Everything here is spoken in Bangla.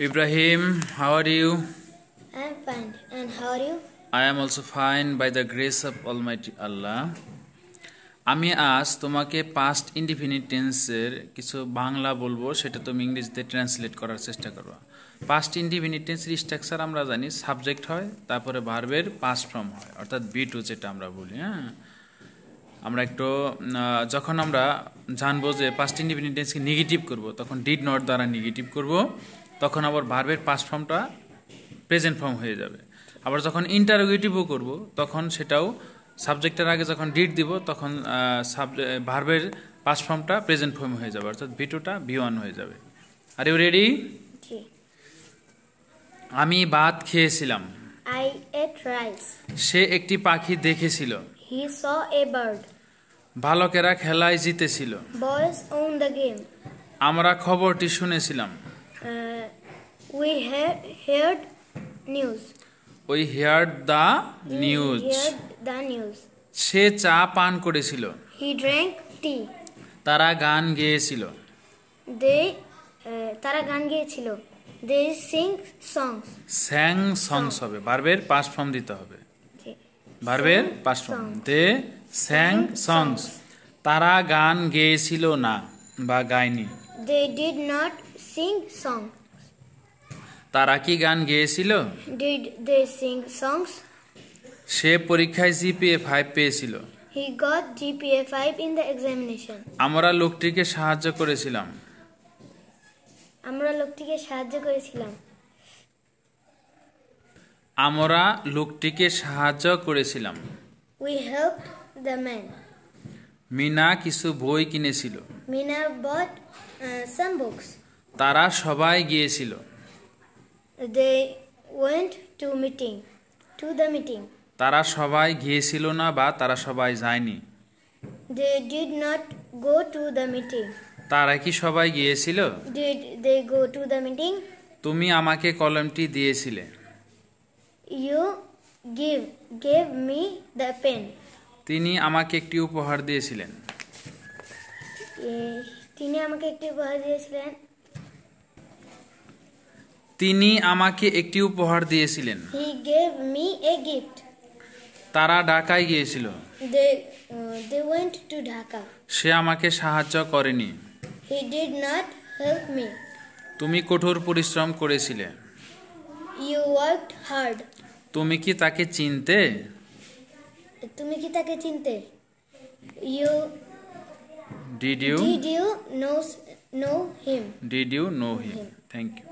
Ibrahim, how are you? I am fine. And how are you? I am also fine by the grace of Almighty Allah. আমি আজ তোমাকে পাস্ট ইনডিফিনিট টেন্সের কিছু বাংলা বলবো, সেটা তুমি ইংরেজিতে ট্রান্সলেট করার চেষ্টা করবা। পাস্ট ইনডিফিনিট টেন্সের স্ট্রাকচার আমরা জানি, সাবজেক্ট হয়, তারপরে ভার্বের পাস্ট ফর্ম হয়, অর্থাৎ বি2 যেটা আমরা বলি। হ্যাঁ, আমরা একটু যখন আমরা জানবো যে পাস্ট ইনডিফিনিট টেন্সকে নেগেটিভ করব, তখন ডিড নট দ্বারা নেগেটিভ করব, তখন আবার ভার্বের পাস্ট ফর্মটা প্রেজেন্ট ফর্ম হয়ে যাবে। আবার যখন ইন্টারোগেটিভও করব, তখন সেটাও সাবজেক্টের আগে যখন ডিড দিব, তখন ভার্বের পাস্ট ফর্মটা প্রেজেন্ট ফর্ম হয়ে যাবে, অর্থাৎ বি2টা বি1 হয়ে যাবে। Are you ready? আমি ভাত খেয়েছিলাম। I ate rice. সে একটি পাখি দেখেছিল। He saw a bird. বালকেরা খেলায় জিতেছিল। Boys won the game. আমরা খবরটি শুনেছিলাম। We heard news. We heard the news. Heard the news. সে চা পান করেছিল। He drank tea. তারা গান গেয়েছিল। তারা গান গেয়েছিল। They sing songs. sang songs হবে, ভার্বের পাস্ট ফর্ম দিতে হবে। ভার্বের past form. They sang songs. তারা গান গেয়েছিল না বা গায়নি। They did not sing songs. তারা কি গান গেয়েছিল? Did they sing songs? সে পরীক্ষায় জিপিএ 5 পেয়েছিল। He got GPA 5 in the examination. আমরা লোকটিকে সাহায্য করেছিলাম। আমরা লোকটিকে সাহায্য করেছিলাম। আমরা লোকটিকে সাহায্য করেছিলাম। We helped the man. Mina কিছু বই কিনেছিল। Mina bought some books. তারা সবাই গিয়েছিল। They went to the meeting. তারা সবাই গিয়েছিল না বা তারা সবাই যায়নি। They did not go to the meeting. তারা কি সবাই গিয়েছিল? Did they go to the meeting? তুমি আমাকে কলমটি দিয়েছিলে। You gave me the pen. তিনি আমাকে একটি উপহার দিয়েছিলেন। তিনি আমাকে একটি উপহার দিয়েছিলেন। তিনি আমাকে একটি উপহার দিয়েছিলেন। He gave me a gift. তারা ঢাকায় গিয়েছিল। They went to Dhaka. সে আমাকে সাহায্য করেনি। He did not help me. তুমি কঠোর পরিশ্রম করেছিলে। You worked hard. তুমি কি তাকে চিনতে? তুমি কি তাকে চিনতে? Did you know him? Did you know him? Thank you.